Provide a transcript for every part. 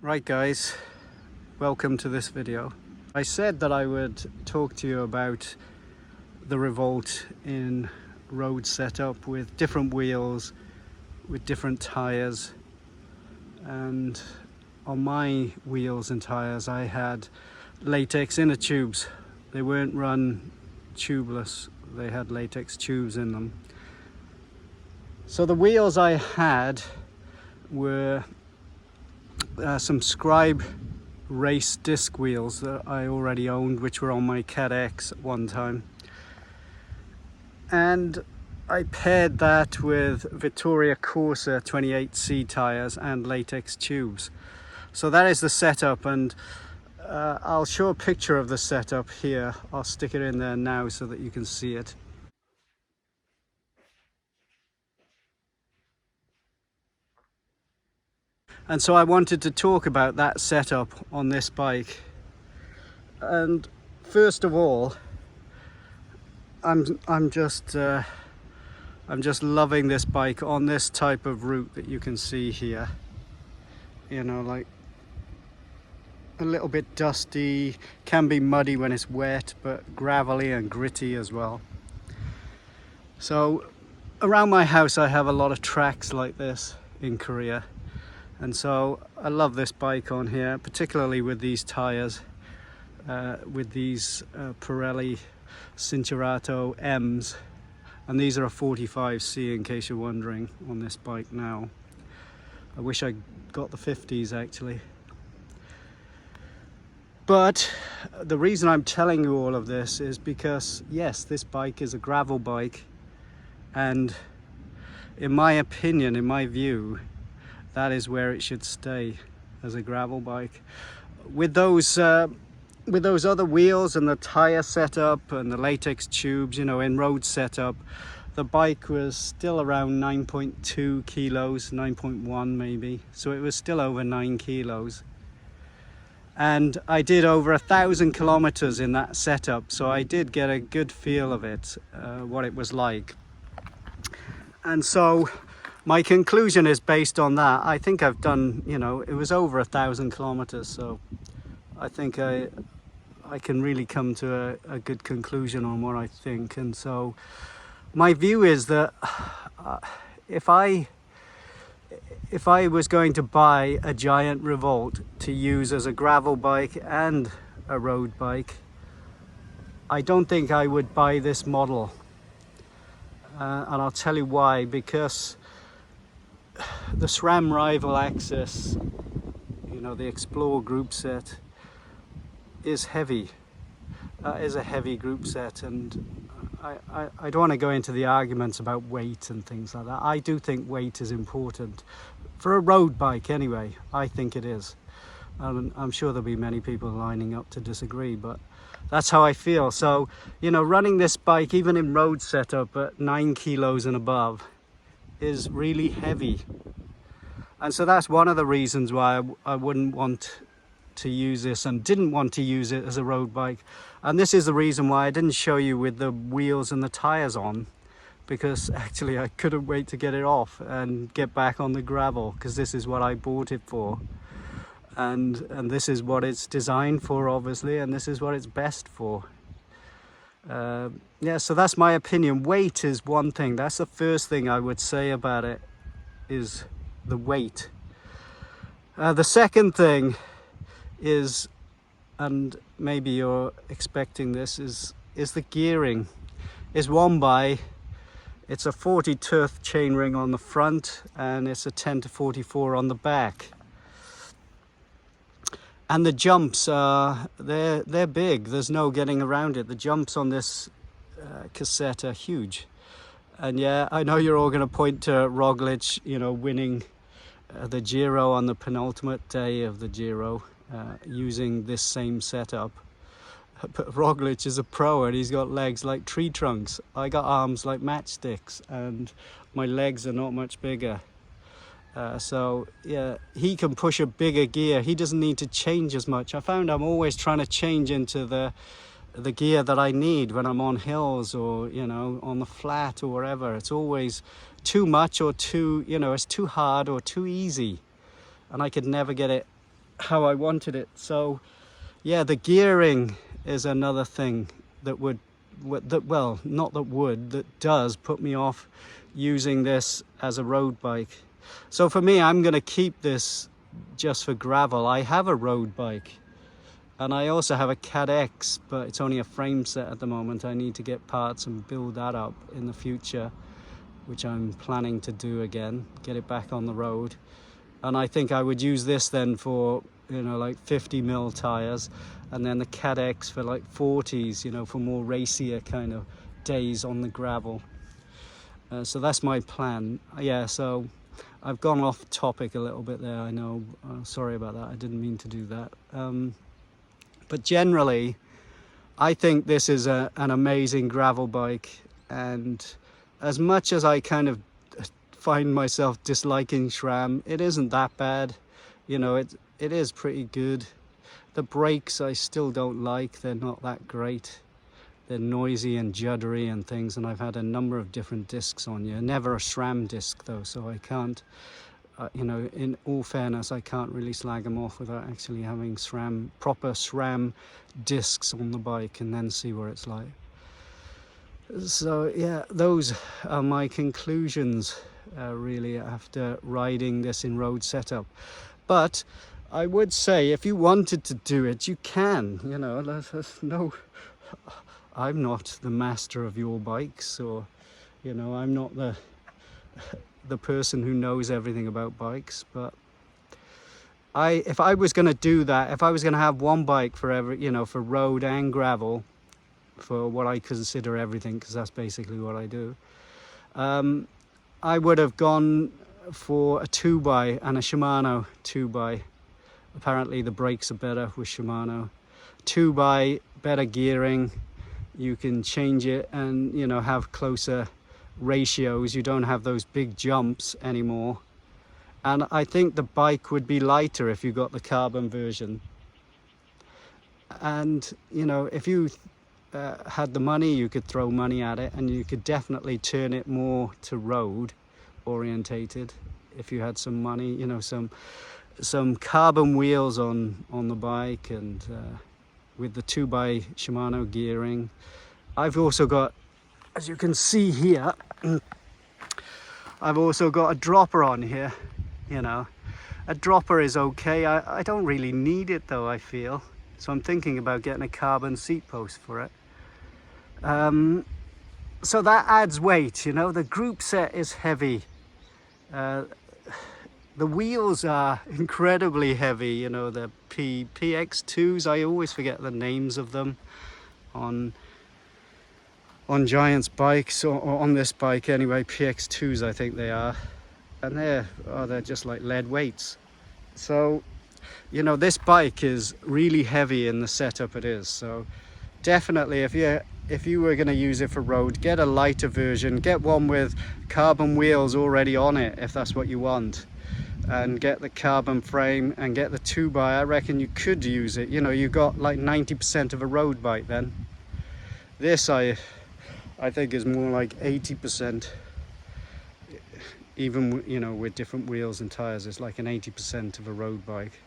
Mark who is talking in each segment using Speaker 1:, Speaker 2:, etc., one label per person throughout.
Speaker 1: Right guys, welcome to this video. I said that I would talk to you about the Revolt in road setup with different wheels, with different tires, and on my wheels and tires I had latex inner tubes. They weren't run tubeless, they had latex tubes in them. So the wheels I had were some Scribe race disc wheels that I already owned, which were on my Cat X at one time, and I paired that with Vittoria Corsa 28C tires and latex tubes. So that is the setup, and I'll show a picture of the setup here. I'll stick it in there now so that you can see it. And so I wanted to talk about that setup on this bike. And first of all, I'm just loving this bike on this type of route that you can see here. You know, like a little bit dusty, can be muddy when it's wet, but gravelly and gritty as well. So around my house I have a lot of tracks like this in Korea. And so I love this bike on here, particularly with these tires, with these Pirelli Cinturato M's. And these are a 45C in case you're wondering on this bike now. I wish I got the 50s actually. But the reason I'm telling you all of this is because, yes, this bike is a gravel bike. And in my opinion, in my view, that is where it should stay, as a gravel bike. With those other wheels and the tire setup and the latex tubes, you know, in road setup, the bike was still around 9.2 kilos, 9.1 maybe. So it was still over 9 kilos. And I did over 1,000 kilometers in that setup. So I did get a good feel of it, what it was like. And so my conclusion is based on that. I think I've done, you know, it was over 1,000 kilometers, so I think I can really come to a good conclusion on what I think. And so my view is that if I was going to buy a Giant Revolt to use as a gravel bike and a road bike, I don't think I would buy this model. And I'll tell you why. Because the SRAM Rival Access, you know, the Explore group set is heavy. Is a heavy group set, and I don't want to go into the arguments about weight and things like that. I do think weight is important for a road bike anyway. I think it is, and I'm sure there'll be many people lining up to disagree, but that's how I feel. So, you know, running this bike even in road setup at 9 kilos and above is really heavy. And so that's one of the reasons why I wouldn't want to use this and didn't want to use it as a road bike. And this is the reason why I didn't show you with the wheels and the tires on, because actually I couldn't wait to get it off and get back on the gravel, because this is what I bought it for. And this is what it's designed for, obviously, and this is what it's best for. Yeah, so that's my opinion. Weight is one thing. That's the first thing I would say about it, is the weight. The second thing is, and maybe you're expecting this, is the gearing. It's it's a 40 tooth chainring on the front, and it's a 10 to 44 on the back. And the jumps are, they're big. There's no getting around it. The jumps on this cassette are huge. And yeah, I know you're all going to point to Roglic, you know, winning the Giro on the penultimate day of the Giro using this same setup. But Roglic is a pro and he's got legs like tree trunks. I got arms like matchsticks and my legs are not much bigger. So yeah, he can push a bigger gear. He doesn't need to change as much. I found I'm always trying to change into the gear that I need when I'm on hills or, you know, on the flat or wherever. It's always too much or too, you know, it's too hard or too easy. And I could never get it how I wanted it. So yeah, the gearing is another thing that that does put me off using this as a road bike. So for me, I'm going to keep this just for gravel. I have a road bike and I also have a Cat X, but it's only a frame set at the moment. I need to get parts and build that up in the future, which I'm planning to do again, get it back on the road. And I think I would use this then for, you know, like 50mm tires, and then the Cat X for like 40s, you know, for more racier kind of days on the gravel. So that's my plan. Yeah, so I've gone off topic a little bit there, I know. Sorry about that, I didn't mean to do that. But generally, I think this is an amazing gravel bike, and as much as I kind of find myself disliking SRAM, it isn't that bad. You know, it is pretty good. The brakes I still don't like, they're not that great. They're noisy and juddery and things, and I've had a number of different discs on you. Never a SRAM disc though, so I can't, you know, in all fairness, I can't really slag them off without actually having proper SRAM discs on the bike and then see what it's like. So yeah, those are my conclusions really after riding this in road setup. But I would say if you wanted to do it, you can, you know. No, I'm not the master of your bikes, or, you know, I'm not the person who knows everything about bikes. But if I was going to do that, if I was going to have one bike for every, you know, for road and gravel, for what I consider everything, because that's basically what I do, I would have gone for a 2x and a Shimano 2x. Apparently the brakes are better with Shimano. 2x, better gearing, you can change it and, you know, have closer ratios. You don't have those big jumps anymore. And I think the bike would be lighter if you got the carbon version. And, you know, if you had the money, you could throw money at it, and you could definitely turn it more to road orientated if you had some money, you know, some carbon wheels on the bike, and with the 2x Shimano gearing. I've also got, as you can see here, I've also got a dropper on here. You know, a dropper is okay. I don't really need it though, I feel. So I'm thinking about getting a carbon seat post for it. So that adds weight, you know. The group set is heavy. The wheels are incredibly heavy, you know, the PX2s. I always forget the names of them on Giant's bikes, or on this bike anyway. PX2s I think they are, and they're just like lead weights. So, you know, this bike is really heavy in the setup it is. So definitely if you were going to use it for road, get a lighter version, get one with carbon wheels already on it if that's what you want, and get the carbon frame and get the 2x. I reckon you could use it. You know, you got like 90% of a road bike then. This I think is more like 80%, even, you know, with different wheels and tires. It's like an 80% of a road bike.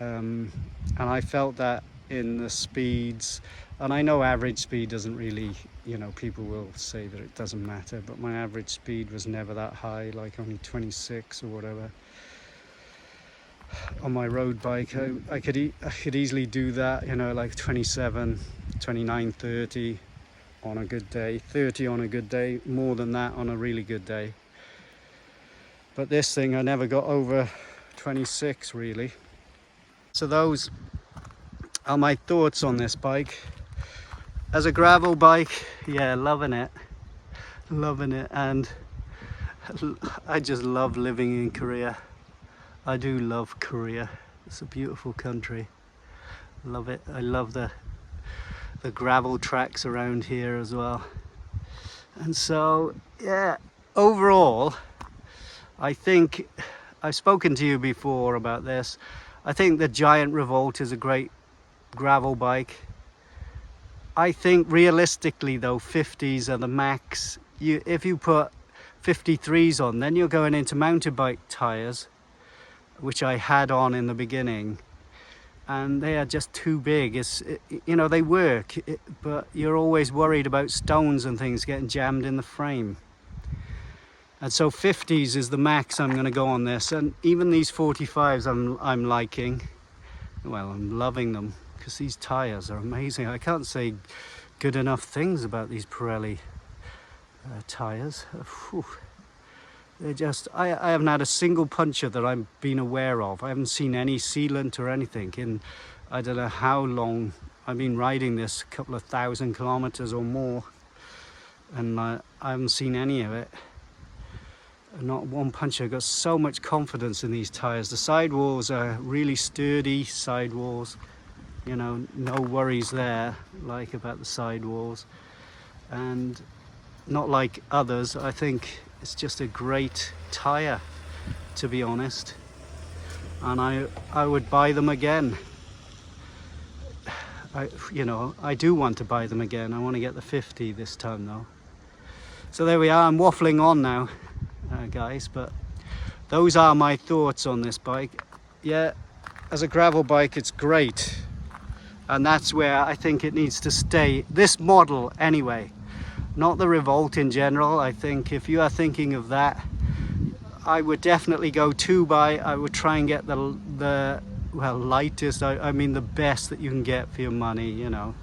Speaker 1: And I felt that in the speeds, and I know average speed doesn't really, you know, people will say that it doesn't matter, but my average speed was never that high, like only 26 or whatever on my road bike. I could easily do that, you know, like 27, 29, 30 on a good day, 30 on a good day, more than that on a really good day. But this thing I never got over 26 really. So those are my thoughts on this bike. As a gravel bike, yeah, loving it, and I just love living in Korea. I do love Korea. It's a beautiful country. Love it. I love the gravel tracks around here as well. And so, yeah, overall, I think I've spoken to you before about this. I think the Giant Revolt is a great gravel bike. I think realistically though, 50s are the max. If you put 53s on, then you're going into mountain bike tires, which I had on in the beginning, and they are just too big. You know, they work, but you're always worried about stones and things getting jammed in the frame. And so 50s is the max I'm going to go on this, and even these 45s I'm liking. Well, I'm loving them because these tires are amazing. I can't say good enough things about these Pirelli tires. They're just, I haven't had a single puncture that I've been aware of. I haven't seen any sealant or anything in, I don't know how long I've been riding this, a couple of 1,000 kilometers or more, and I haven't seen any of it. Not one puncture. I've got so much confidence in these tires. The sidewalls are really sturdy sidewalls, you know, no worries there, like about the sidewalls, and not like others. I think it's just a great tire, to be honest, and I would buy them again. I do want to buy them again. I want to get the 50 this time though. So there we are. I'm waffling on now, guys, but those are my thoughts on this bike. Yeah, as a gravel bike it's great, and that's where I think it needs to stay, this model anyway, not the Revolt in general. I think if you are thinking of that, I would definitely go 2x. I would try and get the well, lightest, I mean the best that you can get for your money, you know,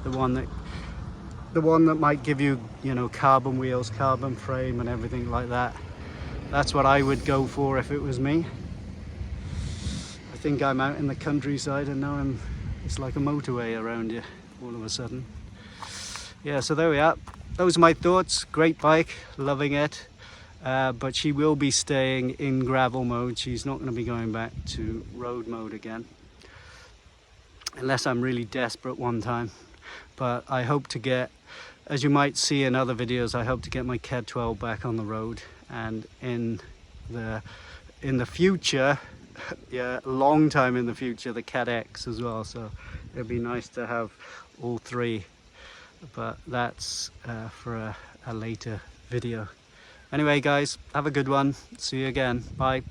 Speaker 1: the one that might give you, you know, carbon wheels, carbon frame and everything like that. That's what I would go for if it was me. I think I'm out in the countryside and now it's like a motorway around you all of a sudden. Yeah, so there we are. Those are my thoughts. Great bike, loving it. But she will be staying in gravel mode. She's not going to be going back to road mode again, unless I'm really desperate one time. But I hope to get, as you might see in other videos, I hope to get my CAD 12 back on the road, and in the future, yeah, a long time in the future, the CAD X as well. So it'd be nice to have all three, but that's for a later video. Anyway guys, have a good one. See you again. Bye.